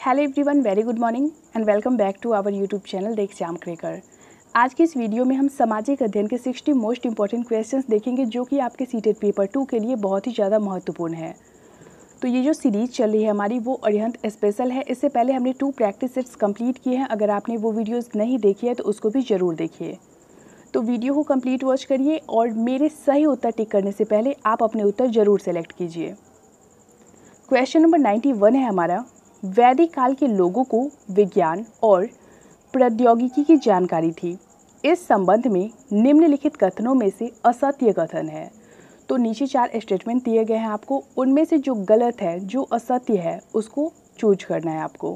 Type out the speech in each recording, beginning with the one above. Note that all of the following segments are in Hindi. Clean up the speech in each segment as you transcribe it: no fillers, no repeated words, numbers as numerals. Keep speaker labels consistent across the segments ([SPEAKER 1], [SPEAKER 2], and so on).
[SPEAKER 1] Hello everyone, very good morning and welcome back to our YouTube channel the exam cracker. आज की इस वीडियो में हम सामाजिक अध्ययन के 60 मोस्ट इंपॉर्टेंट क्वेश्चंस देखेंगे जो कि आपके सीटेट पेपर 2 के लिए बहुत ही ज़्यादा महत्वपूर्ण है। तो ये जो सीरीज़ चल रही है हमारी वो अरिहंत स्पेशल है। इससे पहले हमने 2 प्रैक्टिस सेट्स कंप्लीट किए हैं। अगर आपने वो वीडियोज़ नहीं देखी है तो उसको भी ज़रूर देखिए। तो वीडियो को कंप्लीट वॉच करिए और मेरे सही उत्तर टिक करने से पहले आप अपने उत्तर ज़रूर सेलेक्ट कीजिए। क्वेश्चन नंबर 91 है हमारा, वैदिक काल के लोगों को विज्ञान और प्रौद्योगिकी की जानकारी थी। इस संबंध में निम्नलिखित कथनों में से असत्य कथन है। तो नीचे 4 स्टेटमेंट दिए गए हैं आपको, उनमें से जो गलत है, जो असत्य है, उसको चूज करना है आपको।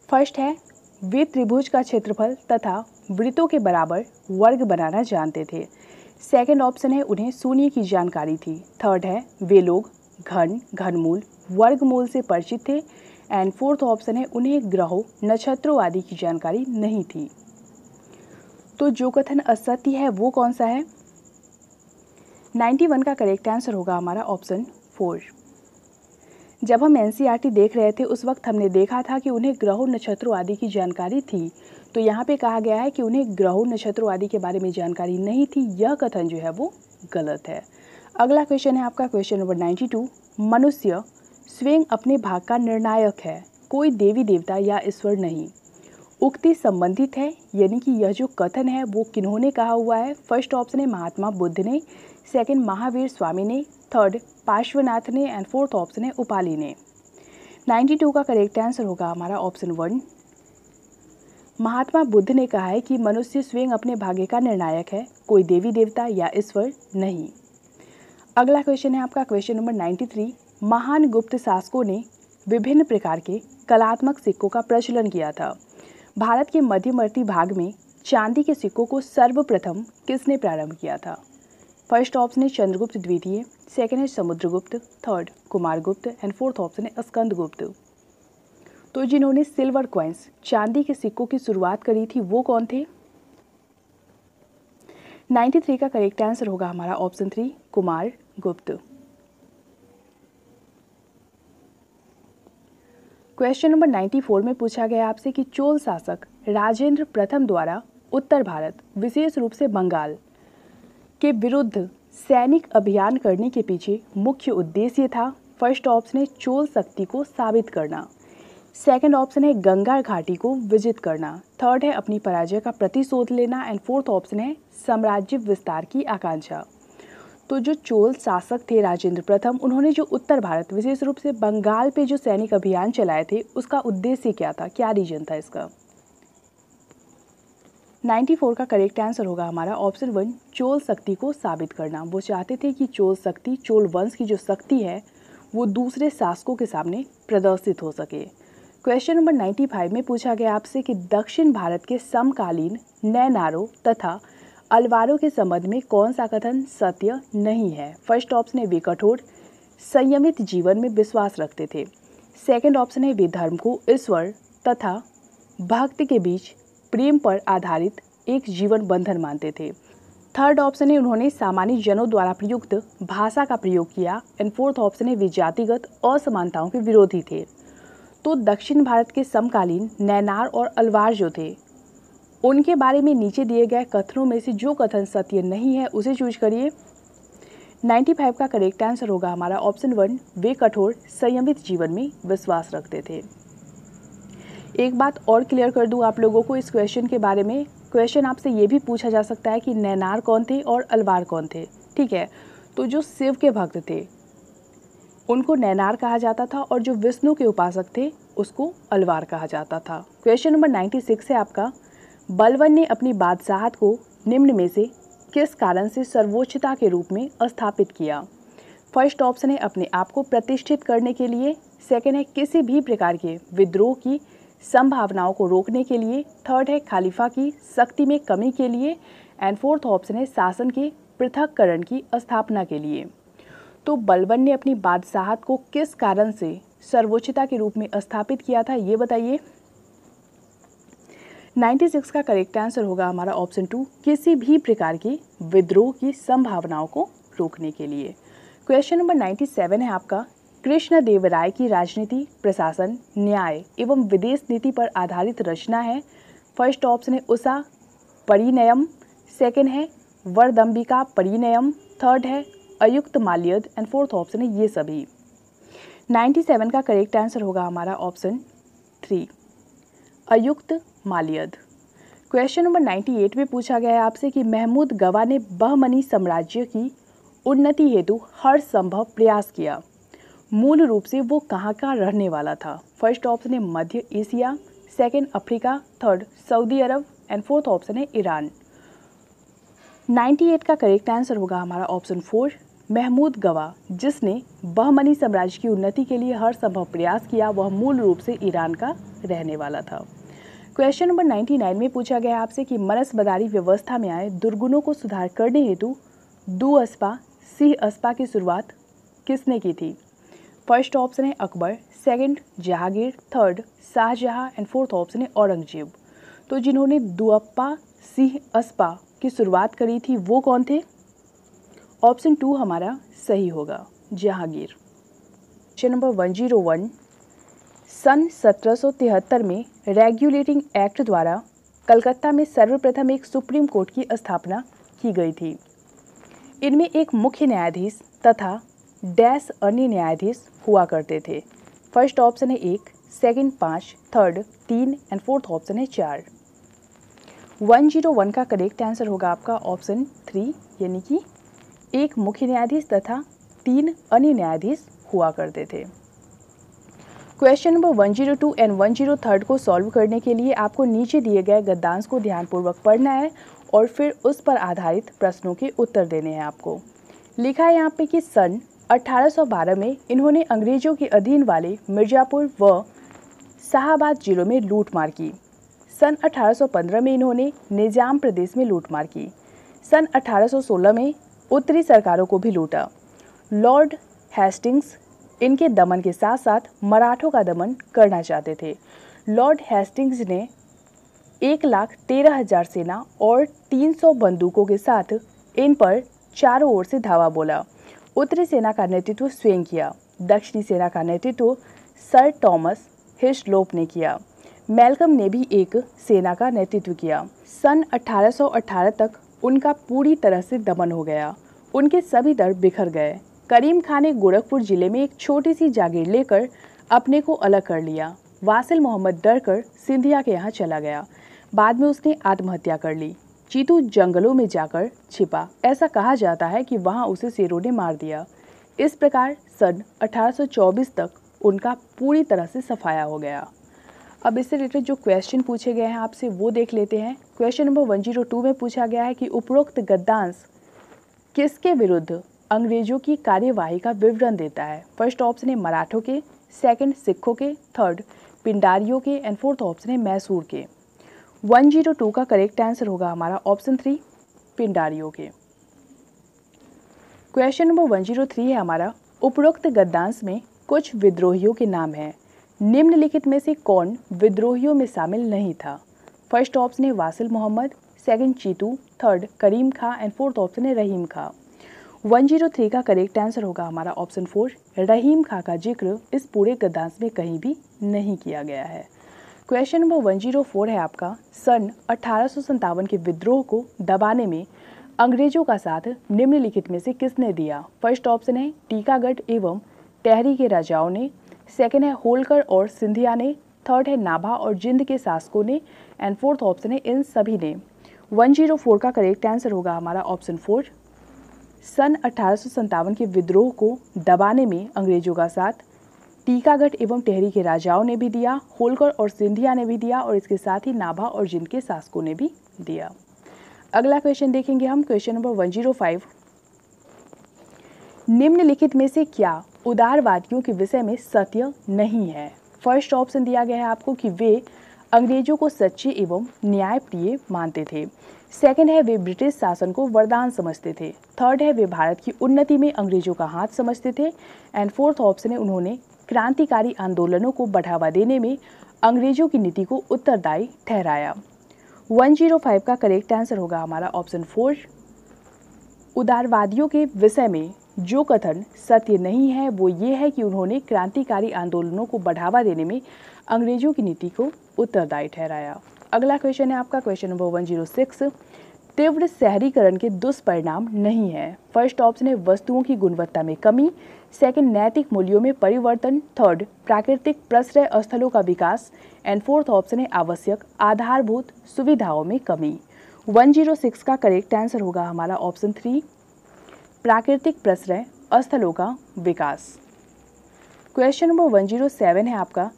[SPEAKER 1] फर्स्ट है, वे त्रिभुज का क्षेत्रफल तथा वृत्तों के बराबर वर्ग बनाना जानते थे। सेकंड ऑप्शन है, उन्हें शून्य की जानकारी थी। थर्ड है, वे लोग घन, घनमूल, वर्गमूल से परिचित थे। एंड फोर्थ ऑप्शन है, उन्हें ग्रहों, नक्षत्रों आदि की जानकारी नहीं थी। तो जो कथन असत्य है वो कौन सा है? 91 का करेक्ट आंसर होगा हमारा ऑप्शन 4। जब हम एनसीईआरटी देख रहे थे उस वक्त हमने देखा था कि उन्हें ग्रहों, नक्षत्रों आदि की जानकारी थी। तो यहाँ पे कहा गया है कि उन्हें ग्रहों, नक्षत्रों आदि के बारे में जानकारी नहीं थी। यह कथन जो है वो गलत है। अगला क्वेश्चन है आपका क्वेश्चन नंबर 92, मनुष्य स्वयं अपने भाग का निर्णायक है, कोई देवी देवता या ईश्वर नहीं। उक्ति संबंधित है, यानी कि यह जो कथन है वो किन्होंने कहा हुआ है? फर्स्ट ऑप्शन है महात्मा बुद्ध ने, सेकंड महावीर स्वामी ने, थर्ड पार्श्वनाथ ने एंड फोर्थ ऑप्शन है उपाली ने। 92 का करेक्ट आंसर होगा हमारा ऑप्शन 1। महात्मा बुद्ध ने कहा है कि मनुष्य स्वयं अपने भाग्य का निर्णायक है, कोई देवी देवता या ईश्वर नहीं। अगला क्वेश्चन है आपका क्वेश्चन नंबर 93, महान गुप्त शासकों ने विभिन्न प्रकार के कलात्मक सिक्कों का प्रचलन किया था। भारत के मध्यवर्ती भाग में चांदी के सिक्कों को सर्वप्रथम किसने प्रारंभ किया था? फर्स्ट ऑप्शन है चंद्रगुप्त द्वितीय, सेकंड है Samudragupta, third Kumaragupta and fourth option है स्कंदगुप्त। तो जिन्होंने सिल्वर कॉइन्स, चांदी के सिक्कों की शुरुआत करी थी वो कौन थे? 93 का करेक्ट आंसर होगा हमारा ऑप्शन 3, कुमारगुप्त। क्वेश्चन नंबर 94 में पूछा गया आपसे कि चोल शासक राजेंद्र प्रथम द्वारा उत्तर भारत, विशेष रूप से बंगाल के विरुद्ध सैनिक अभियान करने के पीछे मुख्य उद्देश्य था। फर्स्ट ऑप्शन है चोल शक्ति को साबित करना, सेकंड ऑप्शन है गंगा घाटी को विजित करना, थर्ड है अपनी पराजय का प्रतिशोध लेना एंड फोर्थ ऑप्शन है साम्राज्य विस्तार की आकांक्षा। तो जो चोल शासक थे राजेंद्र प्रथम, उन्होंने जो उत्तर भारत, विशेष रूप से बंगाल पे जो सैनिक अभियान चलाए थे उसका उद्देश्य क्या था, क्या रीजन था इसका? 94 का करेक्ट आंसर होगा हमारा ऑप्शन 1, चोल शक्ति को साबित करना। वो चाहते थे कि चोल शक्ति, चोल वंश की जो शक्ति है वो दूसरे शासकों के सामने प्रदर्शित हो सके। क्वेश्चन नंबर 95 में पूछा गया आपसे कि दक्षिण भारत के समकालीन नैनारों तथा अलवारों के संबंध में कौन सा कथन सत्य नहीं है? फर्स्ट ऑप्शन है वे कठोर, संयमित जीवन में विश्वास रखते थे, सेकंड ऑप्शन है वे धर्म को ईश्वर तथा भक्ति के बीच प्रेम पर आधारित एक जीवन बंधन मानते थे, थर्ड ऑप्शन है उन्होंने सामान्य जनों द्वारा प्रयुक्त भाषा का प्रयोग किया एंड फोर्थ ऑप्शन है वे जातिगत असमानताओं के विरोधी थे। तो दक्षिण भारत के समकालीन नैनार और अलवार जो थे उनके बारे में नीचे दिए गए कथनों में से जो कथन सत्य नहीं है उसे चूज करिए। 95 का करेक्ट आंसर होगा हमारा ऑप्शन 1, वे कठोर संयमित जीवन में विश्वास रखते थे। एक बात और क्लियर कर दूं आप लोगों को इस क्वेश्चन के बारे में। क्वेश्चन आपसे ये भी पूछा जा सकता है कि नैनार कौन थे और अलवार कौन थे, ठीक है? तो जो शिव के भक्त थे उनको नैनार कहा जाता था और जो विष्णु के उपासक थे उसको अलवार कहा जाता था। क्वेश्चन नंबर 96 है आपका, बलबन ने अपनी बादशाहत को निम्न में से किस कारण से सर्वोच्चता के रूप में स्थापित किया? फर्स्ट ऑप्शन है अपने आप को प्रतिष्ठित करने के लिए, सेकंड है किसी भी प्रकार के विद्रोह की संभावनाओं को रोकने के लिए, थर्ड है खलीफा की शक्ति में कमी के लिए एंड फोर्थ ऑप्शन है शासन के पृथक्करण की स्थापना के लिए। तो बलबन ने अपनी बादशाहत को किस कारण से सर्वोच्चता के रूप में स्थापित किया था ये बताइए। 96 का करेक्ट आंसर होगा हमारा ऑप्शन 2, किसी भी प्रकार की विद्रोह की संभावनाओं को रोकने के लिए। क्वेश्चन नंबर 97 है आपका, कृष्णदेवराय की राजनीति, प्रशासन, न्याय एवं विदेश नीति पर आधारित रचना है। फर्स्ट ऑप्शन है उषा परिणयम, सेकंड है वरदंबिका परिणयम, थर्ड है अयुक्त माल्यद एंड फोर्थ ऑप्शन है ये सभी। 97 का करेक्ट आंसर होगा हमारा ऑप्शन 3 अयुक्त माल्यद। क्वेश्चन नंबर 98 में पूछा गया है आपसे कि महमूद गवा ने बहमनी साम्राज्य की उन्नति हेतु हर संभव प्रयास किया। मूल रूप से वो कहाँ का रहने वाला था? फर्स्ट ऑप्शन है मध्य Asia, second Africa, third Saudi Arab and fourth option है ईरान। 98 का करेक्ट आंसर होगा हमारा ऑप्शन 4 महमूद गवा, जिसने बहमनी साम्राज्य की उन्नति के लिए हर संभव प्रयास किया, वह मूल रूप से ईरान का रहने वाला था। क्वेश्चन नंबर 99 में पूछा गया आपसे कि मनसबदारी व्यवस्था में आए दुर्गुणों को सुधार करने हेतु दुअस्पा सिंह अस्पा की शुरुआत किसने की थी? फर्स्ट ऑप्शन है Akbar, second Jahangir, third Shahjahan and fourth option है औरंगजेब। तो जिन्होंने दुअप्पा सिंह अस्पा की शुरुआत करी थी वो कौन थे? ऑप्शन 2 हमारा सही होगा, जहांगीर। क्वेश्चन नंबर 101 सन 1773 में रेगुलेटिंग एक्ट द्वारा कलकत्ता में सर्वप्रथम एक सुप्रीम कोर्ट की स्थापना की गई थी। इनमें एक मुख्य न्यायाधीश तथा डैश अन्य न्यायाधीश हुआ करते थे। फर्स्ट ऑप्शन है 1, second 5, third 3 and fourth option है 4। 101 का करेक्ट आंसर होगा आपका ऑप्शन 3 यानी कि एक मुख्य न्यायाधीश तथा 3 अन्य न्यायाधीश हुआ करते थे। क्वेश्चन नंबर 102 एंड 103 को सॉल्व करने के लिए आपको नीचे दिए गए गद्यांश को ध्यानपूर्वक पढ़ना है और फिर उस पर आधारित प्रश्नों के उत्तर देने हैं आपको। लिखा है यहाँ पे कि सन 1812 में इन्होंने अंग्रेजों के अधीन वाले मिर्जापुर व शाहाबाद जिलों में लूटमार की। सन 1815 में इन्होंने निजाम प्रदेश में लूटमार की। सन 1816 में उत्तरी सरकारों को भी लूटा। लॉर्ड हेस्टिंग्स इनके दमन के साथ साथ मराठों का दमन करना चाहते थे। लॉर्ड हेस्टिंग्स ने 1,13,000 सेना और 300 बंदूकों के साथ इन पर चारों ओर से धावा बोला। उत्तरी सेना का नेतृत्व स्वयं किया। दक्षिणी सेना का नेतृत्व सर टॉमस हिस्लोप ने किया। मैल्कम ने भी एक सेना का नेतृत्व किया। सन 1818 तक उनका पूरी तरह से दमन हो गया। उनके सभी दल बिखर गए। करीम खान ने गोरखपुर जिले में एक छोटी सी जागीर लेकर अपने को अलग कर लिया। वासिल मोहम्मद डरकर सिंधिया के यहाँ चला गया। बाद में उसने आत्महत्या कर ली। चीतू जंगलों में जाकर छिपा। ऐसा कहा जाता है कि वहाँ उसे शेरों ने मार दिया। इस प्रकार सन 1824 तक उनका पूरी तरह से सफाया हो गया। अब इससे रिलेटेड जो क्वेश्चन पूछे गए हैं आपसे वो देख लेते हैं। क्वेश्चन नंबर 102 में पूछा गया है कि उपरोक्त गद्यांश किसके विरुद्ध अंग्रेजों की कार्यवाही का विवरण देता है? फर्स्ट ऑप्शन है मराठों के, सेकंड सिखों के, थर्ड पिंडारियों के एंड फोर्थ ऑप्शन है मैसूर के। 102 का करेक्ट आंसर होगा हमारा ऑप्शन 3 पिंडारियों के। क्वेश्चन नंबर 103 है हमारा उपरोक्त गद्यांश में कुछ विद्रोहियों के नाम हैं। निम्नलिखित में से कौन विद्रोहियों में शामिल नहीं था? फर्स्ट ऑप्शन है Wasil Mohammad, second Chitu, third Karim Khan and fourth option है रहीम खां। 103 का करेक्ट आंसर होगा हमारा ऑप्शन 4 रहीम खां का जिक्र इस पूरे गद्यांश में कहीं भी नहीं किया गया है। क्वेश्चन नंबर 104 है आपका सन 1857 के विद्रोह को दबाने में अंग्रेजों का साथ निम्नलिखित में से किसने दिया? फर्स्ट ऑप्शन है टीकागढ़ एवं टेहरी के राजाओं ने, सेकंड है होलकर और सिंधिया ने, थर्ड है नाभा और जिंद के शासकों ने एंड फोर्थ ऑप्शन है इन सभी ने। 104 का करेक्ट आंसर होगा हमारा ऑप्शन 4 सन 1857 के विद्रोह को दबाने में अंग्रेजों का साथ टीकागढ़ एवं टेहरी के राजाओं ने भी दिया, होलकर और सिंधिया ने भी दिया और इसके साथ ही नाभा और जिंद के शासकों ने भी दिया। अगला क्वेश्चन देखेंगे हम क्वेश्चन नंबर 105 निम्नलिखित में से क्या उदारवादियों के विषय में सत्य नहीं है? फर्स्ट ऑप्शन दिया गया है आपको कि वे अंग्रेजों को सच्चे एवं न्यायप्रिय मानते थे, सेकंड है वे ब्रिटिश शासन को वरदान समझते थे, थर्ड है वे भारत की उन्नति में अंग्रेजों का हाथ समझते थे एंड फोर्थ ऑप्शन है उन्होंने क्रांतिकारी आंदोलनों को बढ़ावा देने में अंग्रेजों की नीति को उत्तरदायी ठहराया। 105 का करेक्ट आंसर होगा हमारा ऑप्शन 4 उदारवादियों के विषय में जो कथन सत्य नहीं है वो ये है कि उन्होंने क्रांतिकारी आंदोलनों को बढ़ावा देने में अंग्रेजों की नीति को उत्तरदायी ठहराया। अगला क्वेश्चन है आपका क्वेश्चन नंबर 106। तीव्र शहरीकरण के दुष्परिणाम नहीं है। फर्स्ट ऑप्शन है वस्तुओं की गुणवत्ता में कमी, सेकंड नैतिक मूल्यों में परिवर्तन, थर्ड प्राकृतिक प्रश्रय स्थलों का विकास एंड फोर्थ ऑप्शन है आवश्यक आधारभूत सुविधाओं में कमी। 106 का करेक्ट आंसर होगा हमारा ऑप्शन 3 प्राकृतिक प्रश्रय स्थलों का विकास। क्वेश्चन नंबर 107 है आपका,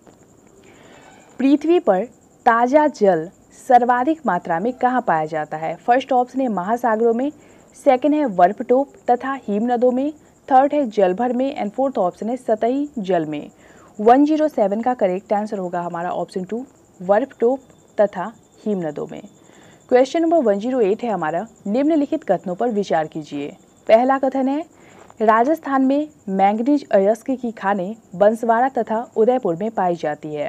[SPEAKER 1] पृथ्वी पर ताज़ा जल सर्वाधिक मात्रा में कहाँ पाया जाता है। फर्स्ट ऑप्शन है महासागरों में, सेकंड है बर्फटोप तथा हिमनदों में, थर्ड है जलभर में एंड फोर्थ ऑप्शन है सतही जल में। 107 का करेक्ट आंसर होगा हमारा ऑप्शन 2 बर्फटोप तथा हिमनदों में। क्वेश्चन नंबर 108 है हमारा, निम्नलिखित कथनों पर विचार कीजिए। पहला कथन है राजस्थान में मैंगनीज अयस्क की खानें बंसवाड़ा तथा उदयपुर में पाई जाती है।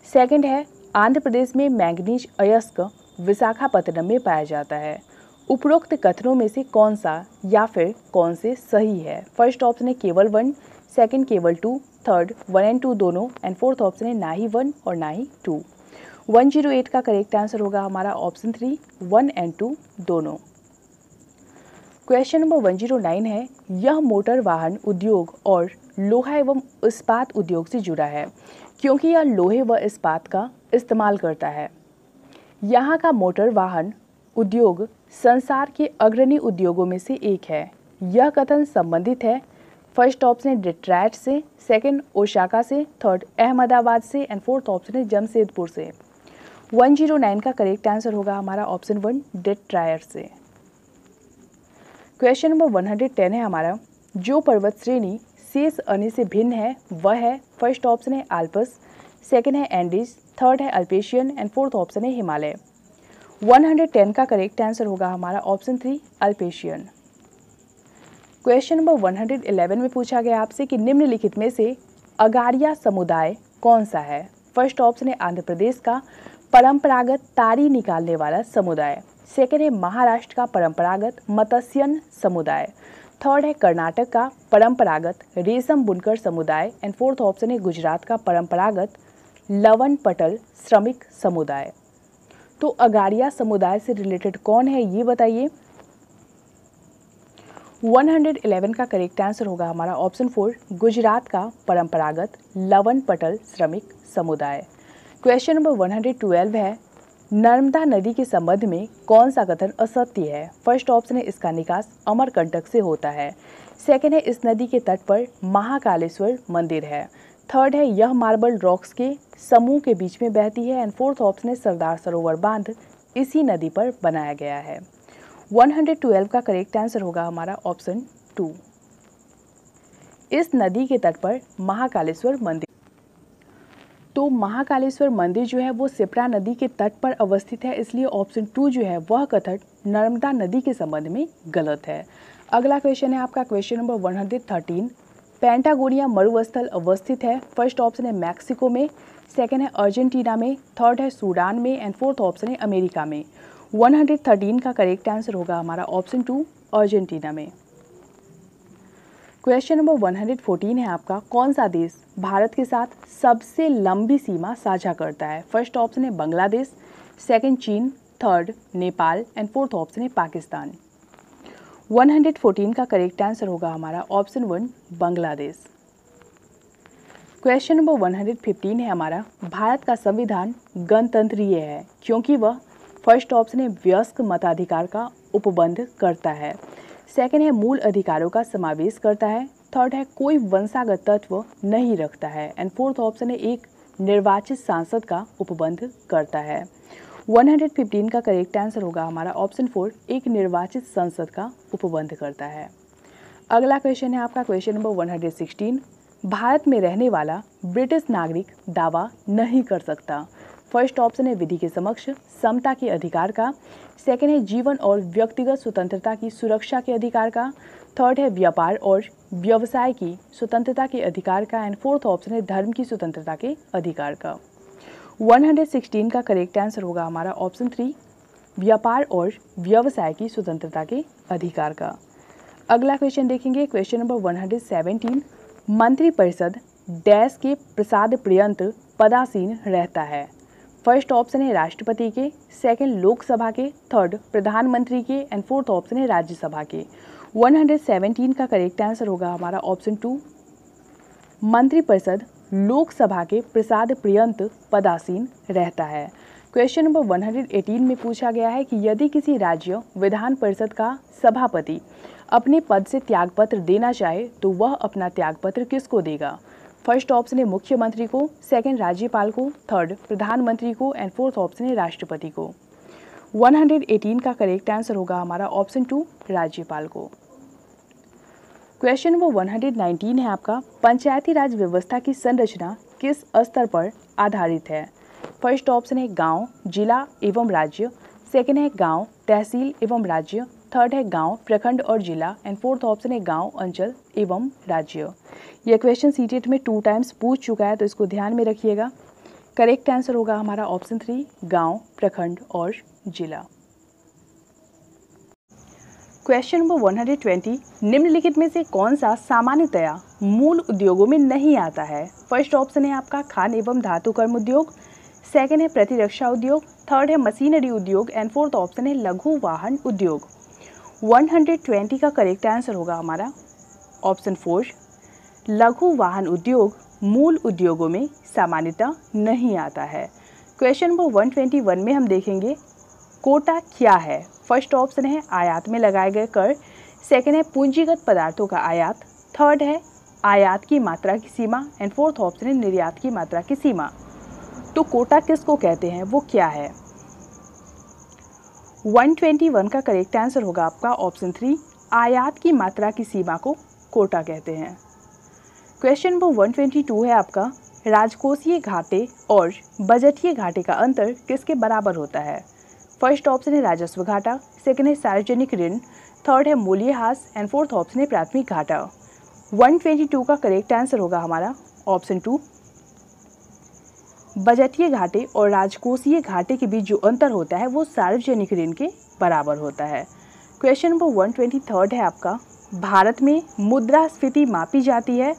[SPEAKER 1] सेकंड है आंध्र प्रदेश में मैंगनीज अयस्क विशाखापत्तनम में पाया जाता है। उपरोक्त कथनों में से कौन सा या फिर कौन से सही है। फर्स्ट ऑप्शन है केवल 1, सेकंड केवल 2, थर्ड 1 एंड 2 दोनों एंड फोर्थ ऑप्शन है ना ही 1 और ना ही 2। 108 का करेक्ट आंसर होगा हमारा ऑप्शन 3 1 एंड 2 दोनों। क्वेश्चन नंबर 109 है, यह मोटर वाहन उद्योग और लोहा एवं इस्पात उद्योग से जुड़ा है क्योंकि यह लोहे व इस्पात का इस्तेमाल करता है। यहाँ का मोटर वाहन उद्योग संसार के अग्रणी उद्योगों में से एक है। यह कथन संबंधित है फर्स्ट ऑप्शन है डेट्रॉयट से, सेकंड ओसाका से, थर्ड अहमदाबाद से एंड फोर्थ ऑप्शन है जमशेदपुर से। 109 का करेक्ट आंसर होगा हमारा ऑप्शन 1 डेट्रॉयट से। क्वेश्चन नंबर 110 है हमारा, जो पर्वत श्रेणी शेष अन्य से भिन्न है वह है। फर्स्ट ऑप्शन है आल्प्स, सेकंड है एंडीज, थर्ड है अल्पेशियन एंड फोर्थ ऑप्शन है हिमालय। 110 का करेक्ट आंसर होगा हमारा ऑप्शन 3 अल्पेशियन। क्वेश्चन नंबर 111 में पूछा गया आपसे कि निम्नलिखित में से अगारिया समुदाय कौन सा है। फर्स्ट ऑप्शन है आंध्र प्रदेश का परंपरागत तारी निकालने वाला समुदाय, सेकंड है महाराष्ट्र का परंपरागत मत्स्यन समुदाय, थर्ड है कर्नाटक का परंपरागत रेशम बुनकर समुदाय एंड फोर्थ ऑप्शन है गुजरात का परंपरागत लवन पटल श्रमिक समुदाय। तो अगारिया समुदाय से रिलेटेड कौन है ये बताइए। 111 का करेक्ट आंसर होगा हमारा ऑप्शन 4 गुजरात का परंपरागत लवन पटल श्रमिक समुदाय। क्वेश्चन नंबर 112 है, नर्मदा नदी के संबंध में कौन सा कथन असत्य है। फर्स्ट ऑप्शन है इसका निकास अमरकंटक से होता है, सेकंड है इस नदी के तट पर महाकालेश्वर मंदिर है, थर्ड है यह मार्बल रॉक्स के समूह के बीच में बहती है एंड फोर्थ ऑप्शन है सरदार सरोवर बांध इसी नदी पर बनाया गया है। 112 का करेक्ट आंसर होगा हमारा ऑप्शन 2 इस नदी के तट पर महाकालेश्वर मंदिर। तो महाकालेश्वर मंदिर जो है वो शिप्रा नदी के तट पर अवस्थित है, इसलिए ऑप्शन 2 जो है वह कथन नर्मदा नदी के संबंध में गलत है। अगला क्वेश्चन है आपका क्वेश्चन नंबर 113, पेंटागोनिया मरुस्थल अवस्थित है। फर्स्ट ऑप्शन है मैक्सिको में, सेकंड है अर्जेंटीना में, थर्ड है सूडान में एंड फोर्थ ऑप्शन है अमेरिका में। 113 का करेक्ट आंसर होगा हमारा ऑप्शन 2 अर्जेंटीना में। क्वेश्चन नंबर 114 है आपका, कौन सा देश भारत के साथ सबसे लंबी सीमा साझा करता है। फर्स्ट ऑप्शन है बांग्लादेश, सेकंड चीन, third Nepal and fourth option है पाकिस्तान। 114 का करेक्ट आंसर होगा हमारा ऑप्शन 1 बांग्लादेश। क्वेश्चन नंबर 115 है हमारा, भारत का संविधान गणतंत्रीय है क्योंकि वह फर्स्ट ऑप्शन है वयस्क मताधिकार का उपबंध करता है, सेकंड है मूल अधिकारों का समावेश करता है, थर्ड है कोई वंशागत तत्व नहीं रखता है एंड फोर्थ ऑप्शन है एक निर्वाचित सांसद का उपबंध करता है। 115 का करेक्ट आंसर होगा हमारा ऑप्शन 4 एक निर्वाचित संसद का उपबंध करता है। अगला क्वेश्चन है आपका क्वेश्चन नंबर 116, भारत में रहने वाला ब्रिटिश नागरिक दावा नहीं कर सकता। फर्स्ट ऑप्शन है विधि के समक्ष समता के अधिकार का, सेकंड है जीवन और व्यक्तिगत स्वतंत्रता की सुरक्षा के अधिकार का, थर्ड है व्यापार और व्यवसाय की स्वतंत्रता के अधिकार का एंड फोर्थ ऑप्शन है धर्म की स्वतंत्रता के अधिकार का। 116 का करेक्ट आंसर होगा हमारा ऑप्शन 3 व्यापार और व्यवसाय की स्वतंत्रता के अधिकार का। अगला क्वेश्चन देखेंगे, क्वेश्चन नंबर 117, मंत्रिपरिषद डैश के प्रसाद पर्यंत पदासीन रहता है। फर्स्ट ऑप्शन है राष्ट्रपति के, सेकंड लोकसभा के, थर्ड प्रधानमंत्री के एंड फोर्थ ऑप्शन है राज्यसभा के। 117 का करेक्ट आंसर होगा हमारा ऑप्शन 2, मंत्रिपरिषद लोकसभा के प्रसाद पर्यंत पदासीन रहता है। क्वेश्चन नंबर 118 में पूछा गया है कि यदि किसी राज्य विधान परिषद का सभापति अपने पद से त्यागपत्र देना चाहे तो वह अपना त्यागपत्र किसको देगा। फर्स्ट ऑप्शन है मुख्यमंत्री को, सेकंड राज्यपाल को, थर्ड प्रधानमंत्री को एंड फोर्थ ऑप्शन है राष्ट्रपति को। 118 का करेक्ट आंसर होगा हमारा ऑप्शन 2, राज्यपाल को। क्वेश्चन नंबर 119 है आपका, पंचायती राज व्यवस्था की संरचना किस स्तर पर आधारित है। फर्स्ट ऑप्शन है गांव, जिला एवं राज्य, सेकंड है गांव, तहसील एवं राज्य, थर्ड है गांव, प्रखंड और जिला एंड फोर्थ ऑप्शन है गांव, अंचल एवं राज्य। यह क्वेश्चन सीटेट में 2 टाइम्स पूछ चुका है तो इसको ध्यान में रखिएगा। करेक्ट आंसर होगा हमारा ऑप्शन 3, गांव, प्रखंड और जिला। क्वेश्चन नंबर 120, निम्नलिखित में से कौन सा सामान्यतया मूल उद्योगों में नहीं आता है। फर्स्ट ऑप्शन है आपका खान एवं धातु कर्म उद्योग, सेकंड है प्रतिरक्षा उद्योग, थर्ड है मशीनरी उद्योग एंड फोर्थ ऑप्शन है लघु वाहन उद्योग। 120 का करेक्ट आंसर होगा हमारा ऑप्शन 4, लघु वाहन उद्योग मूल उद्योगों में सामान्यतः नहीं आता है। क्वेश्चन नंबर 121 में हम देखेंगे कोटा क्या है। फर्स्ट ऑप्शन है आयात में लगाए गए कर, सेकंड है पूंजीगत पदार्थों का आयात, थर्ड है आयात की मात्रा की सीमा एंड फोर्थ ऑप्शन है निर्यात की मात्रा की सीमा। तो कोटा किसको कहते हैं, वो क्या है। 121 का करेक्ट आंसर होगा आपका ऑप्शन 3, आयात की मात्रा की सीमा को कोटा कहते हैं। क्वेश्चन नंबर 122 है आपका, राजकोषीय घाटे और बजटीय घाटे का अंतर किसके बराबर होता है। फर्स्ट ऑप्शन है राजस्व घाटा, सेकंड है सार्वजनिक ऋण, थर्ड है मूल्यह्रास एंड फोर्थ ऑप्शन है प्राथमिक घाटा। 122 का करेक्ट आंसर होगा हमारा ऑप्शन 2, बजटीय घाटे और राजकोषीय घाटे के बीच जो अंतर होता है वो सार्वजनिक ऋण के बराबर होता है। क्वेश्चन नंबर 123 है आपका, भारत में मुद्रास्फीति मापी जाती है।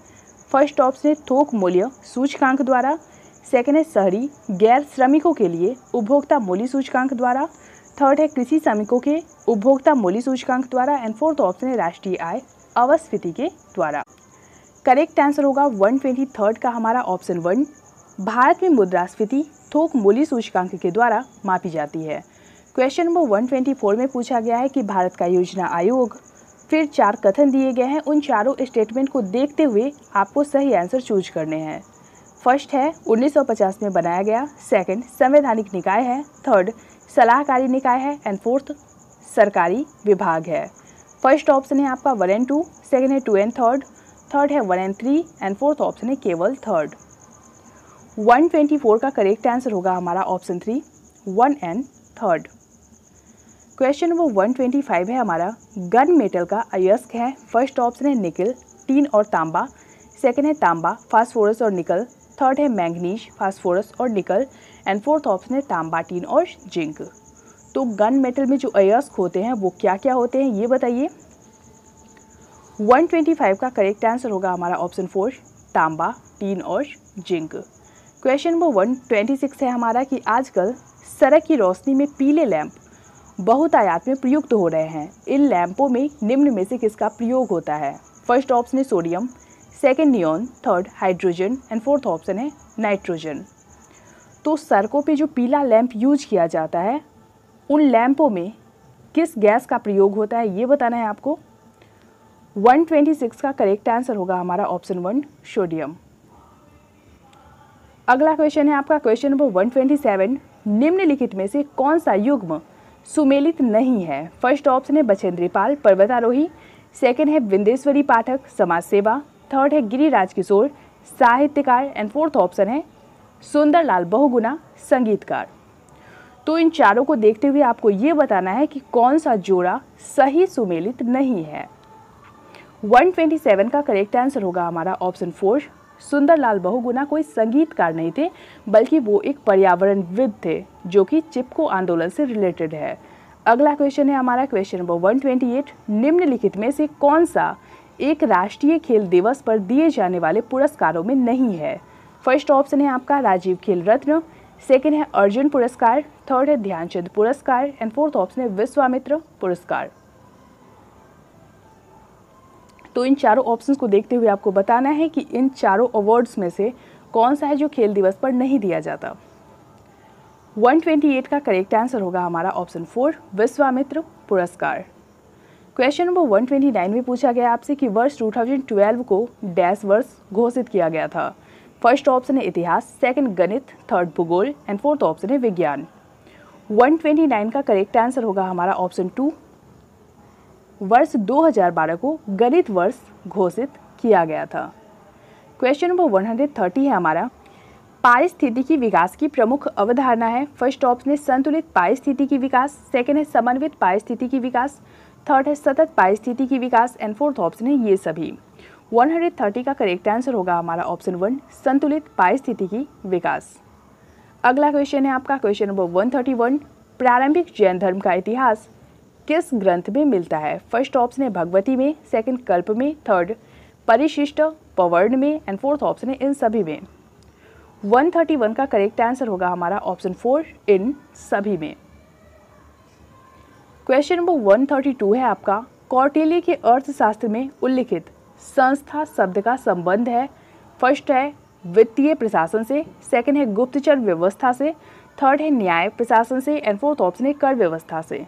[SPEAKER 1] फर्स्ट ऑप्शन है थोक मूल्य सूचकांक द्वारा, सेकंड है शहरी गैर श्रमिकों के लिए उपभोक्ता मूल्य सूचकांक द्वारा, थर्ड है कृषि श्रमिकों के उपभोक्ता मूल्य सूचकांक द्वारा एंड फोर्थ ऑप्शन है राष्ट्रीय आय अवस्थिति के द्वारा। करेक्ट आंसर होगा 123 का हमारा ऑप्शन 1, भारत में मुद्रास्फीति थोक मूल्य सूचकांक के द्वारा मापी जाती है। क्वेश्चन नंबर 124 में पूछा गया है कि भारत का योजना आयोग, फिर 4 कथन दिए गए हैं, उन चारों स्टेटमेंट को देखते हुए आपको सही आंसर चूज करने हैं। फर्स्ट है 1950 में बनाया गया, सेकंड संवैधानिक निकाय है, थर्ड सलाहकारी निकाय है एंड फोर्थ सरकारी विभाग है। फर्स्ट ऑप्शन है आपका 1 एंड 2, सेकंड है 2 एंड थर्ड है 1 एंड 3 एंड फोर्थ ऑप्शन है केवल थर्ड। 124 का करेक्ट आंसर होगा हमारा option 3, 1 and third. Question number 125 है हमारा, गन मेटल का अयस्क है। फर्स्ट ऑप्शन है निकल, टीन और तांबा, सेकंड है तांबा, फास्फोरस और निकल, थर्ड है मैंगनीज, फास्फोरस और निकल एंड फोर्थ ऑप्शन है तांबा, टीन और जिंक। तो गन मेटल में जो अयस्क होते हैं वो क्या क्या होते हैं ये बताइए। 125 का करेक्ट आंसर होगा हमारा ऑप्शन 4, तांबा, टीन और जिंक। क्वेश्चन नंबर 126 है हमारा कि आजकल सड़क की रोशनी में पीले लैंप बहुत आयात में प्रयुक्त हो रहे हैं। इन लैंपों में निम्न में से किसका प्रयोग होता है। फर्स्ट ऑप्शन है sodium, second neon, third hydrogen and fourth option है नाइट्रोजन। तो सड़कों पे जो पीला लैंप यूज किया जाता है उन लैंपों में किस गैस का प्रयोग होता है ये बताना है आपको। 126 का करेक्ट आंसर होगा हमारा ऑप्शन 1, सोडियम। अगला क्वेश्चन है आपका क्वेश्चन नंबर 127, निम्नलिखित में से कौन सा युग्म सुमेलित नहीं है। फर्स्ट ऑप्शन है बछेंद्री पाल, पर्वतारोही, सेकंड है विंदेश्वरी पाठक, समाज सेवा, थर्ड है गिरिराज किशोर, साहित्यकार एंड फोर्थ ऑप्शन है सुंदरलाल बहुगुणा, संगीतकार। तो इन चारों को देखते हुए आपको ये बताना है कि कौन सा जोड़ा सही सुमेलित नहीं है। 127 का करेक्ट आंसर होगा हमारा ऑप्शन 4, सुंदरलाल बहुगुणा कोई संगीतकार नहीं थे बल्कि वो एक पर्यावरणविद थे जो कि चिपको आंदोलन से रिलेटेड है। अगला क्वेश्चन है हमारा क्वेश्चन नंबर 128, निम्नलिखित में से कौन सा एक राष्ट्रीय खेल दिवस पर दिए जाने वाले पुरस्कारों में नहीं है? फर्स्ट ऑप्शन है आपका राजीव खेल रत्न, सेकंड है अर्जुन पुरस्कार, थर्ड है ध्यानचंद पुरस्कार एंड फोर्थ ऑप्शन है विश्वामित्र पुरस्कार। तो इन चारों ऑप्शंस को देखते हुए आपको बताना है कि इन चारों अवार्ड्स में से कौन सा है जो खेल दिवस पर नहीं दिया जाता। 128 का करेक्ट आंसर होगा हमारा ऑप्शन 4 विश्वामित्र पुरस्कार। क्वेश्चन नंबर 129 में पूछा गया आपसे कि वर्ष 2012 को डैश वर्ष घोषित किया गया था। फर्स्ट ऑप्शन है इतिहास, सेकंड गणित, थर्ड भूगोल एंड फोर्थ ऑप्शन है विज्ञान। 129 का करेक्ट आंसर होगा हमारा ऑप्शन 2 वर्ष 2012 को गणित वर्ष घोषित किया गया था। क्वेश्चन नंबर 130 है हमारा, पारिस्थितिकी विकास की प्रमुख अवधारणा है। फर्स्ट ऑप्शन है संतुलित पारिस्थितिकी विकास, सेकंड है समन्वित पारिस्थितिकी विकास, थर्ड है सतत पारिस्थितिकी विकास एंड फोर्थ ऑप्शन है ये सभी। 130 का करेक्ट आंसर होगा हमारा ऑप्शन 1 संतुलित पारिस्थितिकी विकास। अगला क्वेश्चन है आपका क्वेश्चन नंबर 131, प्रारंभिक जैन धर्म का इतिहास किस ग्रंथ में मिलता है? फर्स्ट ऑप्शन है भगवती में, सेकंड कल्प में, थर्ड परिशिष्ट पवर्ण में एंड फोर्थ ऑप्शन है इन सभी में। 131 का करेक्ट आंसर होगा हमारा ऑप्शन 4 इन सभी में। क्वेश्चन नंबर 132 है आपका, कौटिल्य के अर्थशास्त्र में उल्लिखित संस्था शब्द का संबंध है। फर्स्ट है वित्तीय प्रशासन से, सेकंड है गुप्तचर व्यवस्था से, थर्ड है न्याय प्रशासन से एंड फोर्थ ऑप्शन है कर व्यवस्था से।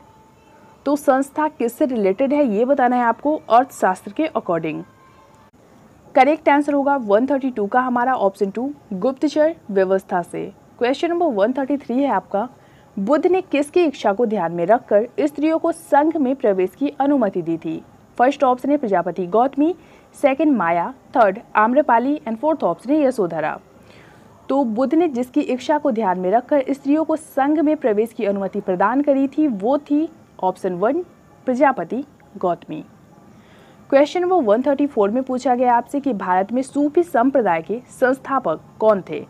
[SPEAKER 1] तो संस्था किससे रिलेटेड है ये बताना है आपको अर्थशास्त्र के अकॉर्डिंग। करेक्ट आंसर होगा 132 का हमारा ऑप्शन 2 गुप्तचर व्यवस्था से। क्वेश्चन नंबर 133 है आपका, बुद्ध ने किसकी इच्छा को ध्यान में रखकर स्त्रियों को संघ में प्रवेश की अनुमति दी थी? फर्स्ट ऑप्शन है Prajapati Gautami, second Maya, third Amrapali and fourth option है यशोधरा। तो बुद्ध ने जिसकी इच्छा को ध्यान में रखकर स्त्रियों को संघ में प्रवेश की अनुमति प्रदान करी थी वो थी option 1 Prajapati Gautami. Question number 134 में पूछा गया आपसे कि भारत में सूफी संप्रदाय के संस्थापक कौन थे?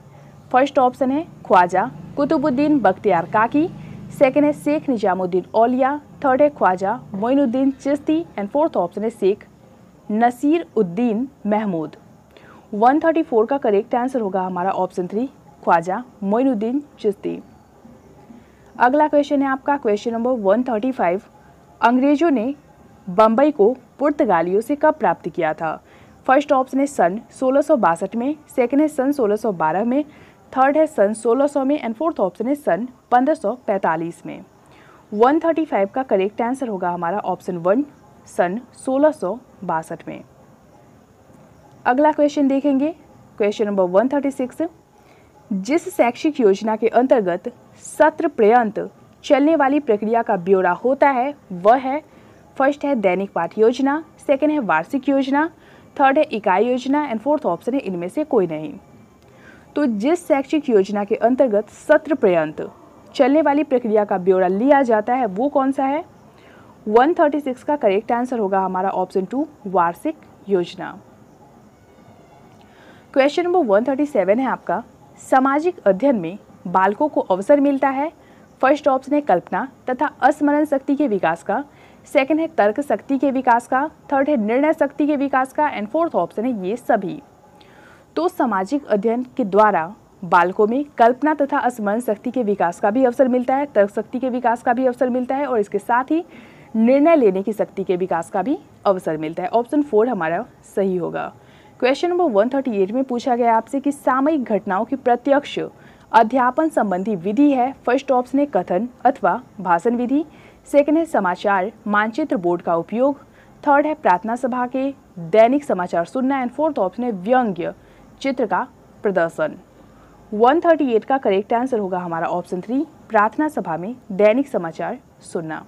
[SPEAKER 1] फर्स्ट ऑप्शन है ख्वाजा कुतुबुद्दीन बख्तियार काकी, सेकंड है शेख निजामुद्दीन औलिया, थर्ड है Khwaja Moinuddin Chishti and fourth option है शेख नसीर उद्दीन महमूद। 134 का करेक्ट आंसर होगा हमारा ऑप्शन 3 ख्वाजा मोइनुद्दीन चिश्ती। अगला क्वेश्चन है आपका क्वेश्चन नंबर 135, अंग्रेजों ने बम्बई को पुर्तगालियों से कब प्राप्त किया था? फर्स्ट ऑप्शन है सन 1662 में, सेकंड है सन 1612 में, थर्ड है सन 1600 में एंड फोर्थ ऑप्शन है सन 1545 में। 135 का करेक्ट आंसर होगा हमारा ऑप्शन 1 सन 1662 में। अगला क्वेश्चन देखेंगे क्वेश्चन नंबर 136, जिस शैक्षिक योजना के अंतर्गत सत्र पर्यंत चलने वाली प्रक्रिया का ब्यौरा होता है वह है, फर्स्ट है दैनिक पाठ योजना, सेकंड है वार्षिक योजना, थर्ड है इकाई योजना एंड फोर्थ ऑप्शन है इनमें से कोई नहीं। तो जिस शैक्षिक योजना के अंतर्गत सत्र पर्यंत चलने वाली प्रक्रिया का ब्यौरा लिया जाता है वो कौन सा है? 136 का करेक्ट आंसर होगा हमारा ऑप्शन 2 वार्षिक योजना। क्वेश्चन नंबर 137 है आपका, सामाजिक अध्ययन में बालकों को अवसर मिलता है। फर्स्ट ऑप्शन है कल्पना तथा स्मरण शक्ति के विकास का, सेकंड है तर्क शक्ति के विकास का, थर्ड है निर्णय शक्ति के विकास का एंड फोर्थ ऑप्शन है ये सभी। तो सामाजिक अध्ययन के द्वारा बालकों में कल्पना तथा स्मरण शक्ति के विकास का भी अवसर मिलता है, तर्क शक्ति के विकास का भी अवसर मिलता है और इसके साथ ही निर्णय लेने की शक्ति के विकास का भी अवसर मिलता है। ऑप्शन 4 हमारा सही होगा। क्वेश्चन नंबर 138 में पूछा गया आपसे कि सामयिक घटनाओं की प्रत्यक्ष अध्यापन संबंधी विधि है। फर्स्ट ऑप्शन है कथन अथवा भाषण विधि, सेकंड है समाचार मानचित्र बोर्ड का उपयोग, थर्ड है प्रार्थना सभा के दैनिक समाचार सुनना एंड फोर्थ ऑप्शन है व्यंग्य चित्र का प्रदर्शन। 138 का करेक्ट आंसर होगा हमारा ऑप्शन 3 प्रार्थना सभा में दैनिक समाचार सुनना।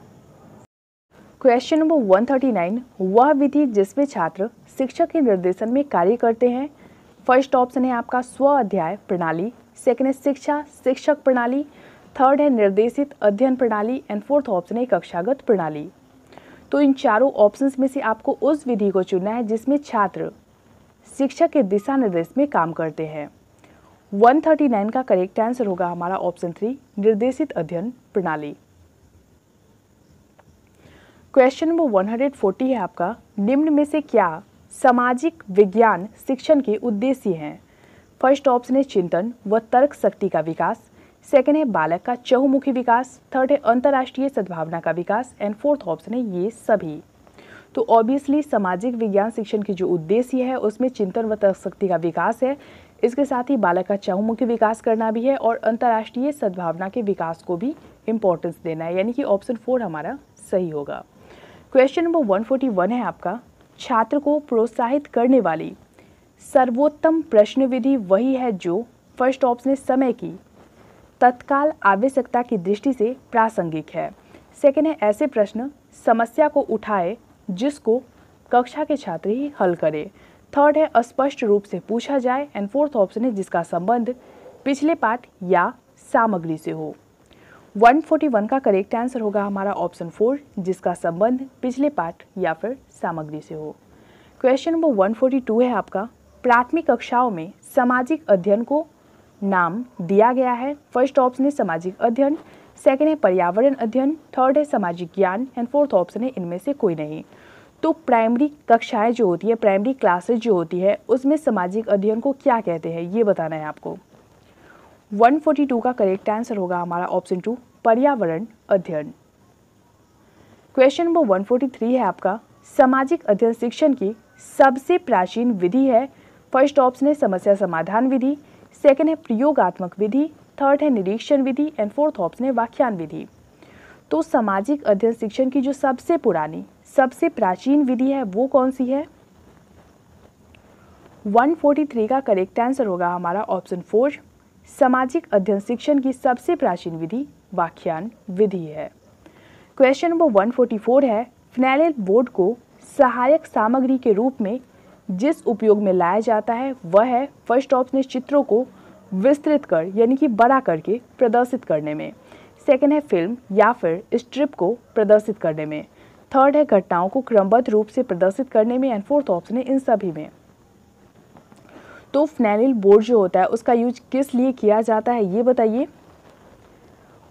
[SPEAKER 1] क्वेश्चन नंबर 139, वह विधि जिसमें छात्र शिक्षक के निर्देशन में कार्य करते हैं। फर्स्ट ऑप्शन है आपका स्व अध्याय प्रणाली, सेकंड है शिक्षा शिक्षक प्रणाली, थर्ड है निर्देशित अध्ययन प्रणाली एंड फोर्थ ऑप्शन है कक्षागत प्रणाली। तो इन चारों ऑप्शंस में से आपको उस विधि को चुनना है जिसमें छात्र शिक्षक के दिशा निर्देश में काम करते हैं। 139 का करेक्ट आंसर होगा हमारा ऑप्शन 3 निर्देशित अध्ययन प्रणाली। क्वेश्चन नंबर 140 है आपका, निम्न में से क्या सामाजिक विज्ञान शिक्षण के उद्देश्य हैं? फर्स्ट ऑप्शन है चिंतन व तर्क शक्ति का विकास, सेकंड है बालक का चहुमुखी विकास, थर्ड है अंतर्राष्ट्रीय सद्भावना का विकास एंड फोर्थ ऑप्शन है ये सभी। तो ऑब्वियसली सामाजिक विज्ञान शिक्षण की जो उद्देश्य है उसमें चिंतन व तर्क शक्ति का विकास है, इसके साथ ही बालक का चहुमुखी विकास करना भी है और अंतर्राष्ट्रीय सद्भावना के विकास को भी इंपॉर्टेंस देना है, यानी कि ऑप्शन 4 हमारा सही होगा। क्वेश्चन नंबर 141 है आपका, छात्र को प्रोत्साहित करने वाली सर्वोत्तम प्रश्न विधि वही है जो, फर्स्ट ऑप्शन है समय की तत्काल आवश्यकता की दृष्टि से प्रासंगिक है, सेकंड है ऐसे प्रश्न समस्या को उठाए जिसको कक्षा के छात्र ही हल करे, थर्ड है अस्पष्ट रूप से पूछा जाए एंड फोर्थ ऑप्शन है जिसका संबंध पिछले पाठ या सामग्री से हो। 141 का करेक्ट आंसर होगा हमारा ऑप्शन 4, जिसका संबंध पिछले पाठ या फिर सामग्री से हो। क्वेश्चन नंबर 142 है आपका, प्राथमिक कक्षाओं में सामाजिक अध्ययन को नाम दिया गया है, फर्स्ट ऑप्शन है सामाजिक अध्ययन, सेकंड है पर्यावरण अध्ययन, थर्ड है सामाजिक ज्ञान एंड फोर्थ ऑप्शन है इनमें से कोई नहीं। तो प्राइमरी कक्षाएं जो होती है, प्राइमरी क्लासेज जो होती है, उसमें सामाजिक अध्ययन को क्या कहते हैं ये बताना है आपको। 142 का करेक्ट आंसर होगा हमारा ऑप्शन 2, पर्यावरण अध्ययन। क्वेश्चन नंबर 143 है आपका, सामाजिक अध्ययन शिक्षण की सबसे प्राचीन विधि है, फर्स्ट ऑप्शन है समस्या समाधान विधि, सेकंड है प्रयोगात्मक विधि, थर्ड है निरीक्षण विधि एंड फोर्थ ऑप्शन है व्याख्यान विधि। तो सामाजिक अध्ययन शिक्षण की जो सबसे पुरानी सबसे प्राचीन विधि है वो कौन सी है? 143 का करेक्ट आंसर होगा हमारा ऑप्शन 4, सामाजिक अध्ययन शिक्षण की सबसे प्राचीन विधि व्याख्यान विधि है। क्वेश्चन नंबर 144 है, फिनाइल बोर्ड को सहायक सामग्री के रूप में जिस उपयोग में लाया जाता है वह है, फर्स्ट ऑप्शन चित्रों को विस्तृत कर यानी कि बड़ा करके प्रदर्शित करने में, सेकंड है फिल्म या फिर स्ट्रिप को प्रदर्शित करने में, थर्ड है घटनाओं को क्रमबद्ध रूप से प्रदर्शित करने में एंड फोर्थ ऑप्शन है इन सभी में। तो फिनाइल बोर्ड जो होता है उसका यूज किस लिए किया जाता है ये बताइए।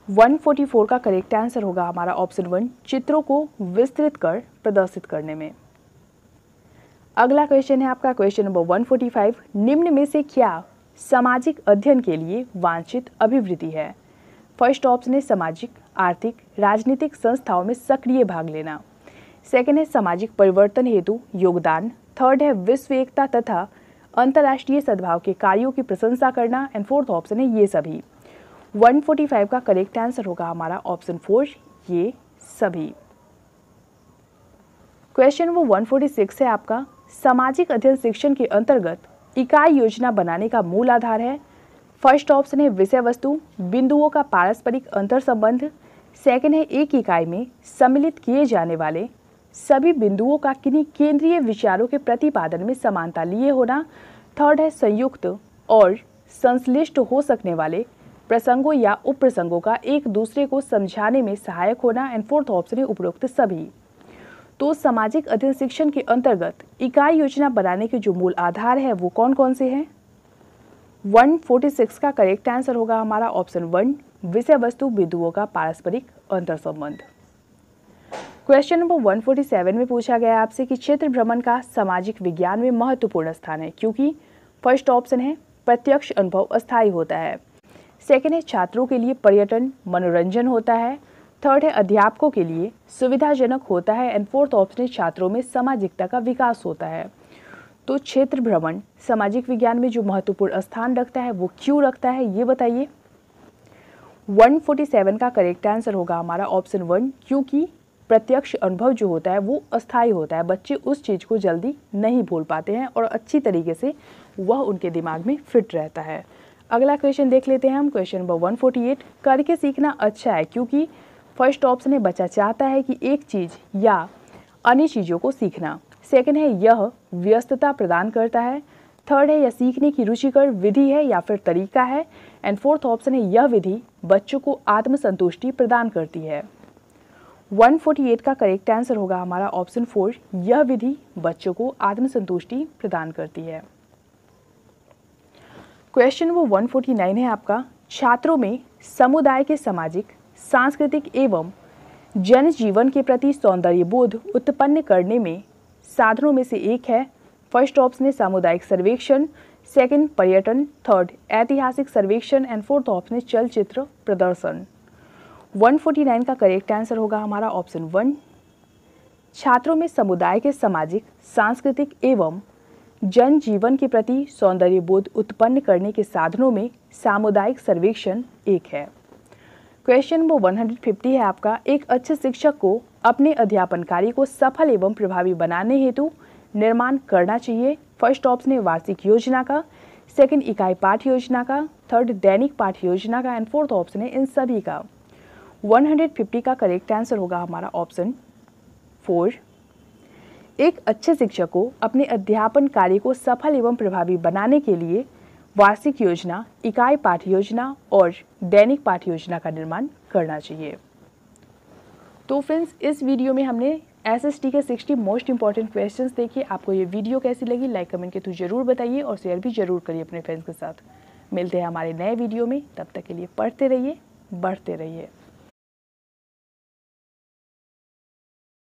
[SPEAKER 1] 144 का करेक्ट आंसर होगा हमारा ऑप्शन 1, चित्रों को विस्तृत कर प्रदर्शित करने में। अगला क्वेश्चन है आपका क्वेश्चन नंबर 145, निम्न में से क्या सामाजिक अध्ययन के लिए वांछित अभिवृत्ति है? फर्स्ट ऑप्शन है सामाजिक, आर्थिक, राजनीतिक संस्थाओं में सक्रिय भाग लेना, सेकंड है सामाजिक परिवर्तन हेतु योगदान, थर्ड है विश्व एकता तथा अंतर्राष्ट्रीय सद्भाव के कार्यों की प्रशंसा करना एंड फोर्थ ऑप्शन है ये सभी। 145 का करेक्ट आंसर होगा हमारा ऑप्शन 4, ये सभी। क्वेश्चन नंबर 146 है आपका, सामाजिक अध्ययन शिक्षण के अंतर्गत इकाई योजना बनाने का मूल आधार है, फर्स्ट ऑप्शन है विषय वस्तु बिंदुओं का पारस्परिक अंतर संबंध, सेकंड है एक इकाई में सम्मिलित किए जाने वाले सभी बिंदुओं का किन्हीं केंद्रीय विचारों के प्रतिपादन में समानता लिए होना, थर्ड है संयुक्त और संश्लिष्ट हो सकने वाले प्रसंगों या उप प्रसंगों का एक दूसरे को समझाने में सहायक होना एंड फोर्थ ऑप्शन है उपरोक्त सभी। तो सामाजिक अध्ययन शिक्षण के अंतर्गत इकाई योजना बनाने के जो मूल आधार है वो कौन कौन से हैं? 146 का करेक्ट आंसर होगा हमारा ऑप्शन 1, विषय वस्तु बिंदुओं का पारस्परिक अंतर संबंध। क्वेश्चन नंबर 147 में पूछा गया आपसे कि क्षेत्र भ्रमण का सामाजिक विज्ञान में महत्वपूर्ण स्थान है, क्योंकि फर्स्ट ऑप्शन है प्रत्यक्ष अनुभव अस्थायी होता है, सेकंड है छात्रों के लिए पर्यटन मनोरंजन होता है, थर्ड है अध्यापकों के लिए सुविधाजनक होता है एंड फोर्थ ऑप्शन है छात्रों में सामाजिकता का विकास होता है। तो क्षेत्र भ्रमण सामाजिक विज्ञान में जो महत्वपूर्ण स्थान रखता है वो क्यों रखता है ये बताइए। 147 का करेक्ट आंसर होगा हमारा ऑप्शन 1, क्योंकि प्रत्यक्ष अनुभव जो होता है वो अस्थायी होता है, बच्चे उस चीज़ को जल्दी नहीं भूल पाते हैं और अच्छी तरीके से वह उनके दिमाग में फिट रहता है। अगला क्वेश्चन देख लेते हैं हम, क्वेश्चन नंबर 148, करके सीखना अच्छा है क्योंकि फर्स्ट ऑप्शन है बच्चा चाहता है कि एक चीज़ या अन्य चीज़ों को सीखना, सेकंड है यह व्यस्तता प्रदान करता है, थर्ड है यह सीखने की रुचिकर विधि है या फिर तरीका है एंड फोर्थ ऑप्शन है यह विधि बच्चों को आत्मसंतुष्टि प्रदान करती है। 148 का करेक्ट आंसर होगा हमारा ऑप्शन 4, यह विधि बच्चों को आत्मसंतुष्टि प्रदान करती है। क्वेश्चन नंबर 149 है आपका, छात्रों में समुदाय के सामाजिक, सांस्कृतिक एवं जन जीवन के प्रति सौंदर्य बोध उत्पन्न करने में साधनों में से एक है। फर्स्ट ऑप्शन है सामुदायिक सर्वेक्षण, सेकंड पर्यटन, थर्ड ऐतिहासिक सर्वेक्षण एंड फोर्थ ऑप्शन है चलचित्र प्रदर्शन। 149 का करेक्ट आंसर होगा हमारा ऑप्शन 1। छात्रों में समुदाय के सामाजिक, सांस्कृतिक एवं जन जीवन के प्रति सौंदर्य बोध उत्पन्न करने के साधनों में सामुदायिक सर्वेक्षण एक है। क्वेश्चन नंबर 150 है आपका, एक अच्छे शिक्षक को अपने अध्यापन कार्य को सफल एवं प्रभावी बनाने हेतु निर्माण करना चाहिए। फर्स्ट ऑप्शन है वार्षिक योजना का, सेकंड इकाई पाठ योजना का, थर्ड दैनिक पाठ योजना का एंड फोर्थ ऑप्शन है इन सभी का। 150 का करेक्ट आंसर होगा हमारा ऑप्शन 4। एक अच्छे शिक्षक को अपने अध्यापन कार्य को सफल एवं प्रभावी बनाने के लिए वार्षिक योजना, इकाई पाठ योजना और दैनिक पाठ योजना का निर्माण करना चाहिए। तो फ्रेंड्स, इस वीडियो में हमने एसएसटी के 60 मोस्ट इंपॉर्टेंट क्वेश्चंस देखे। आपको ये वीडियो कैसी लगी, लाइक कमेंट के थ्रू जरूर बताइए और शेयर भी जरूर करिए अपने फ्रेंड्स के साथ। मिलते हैं हमारे नए वीडियो में, तब तक के लिए पढ़ते रहिए, बढ़ते रहिए।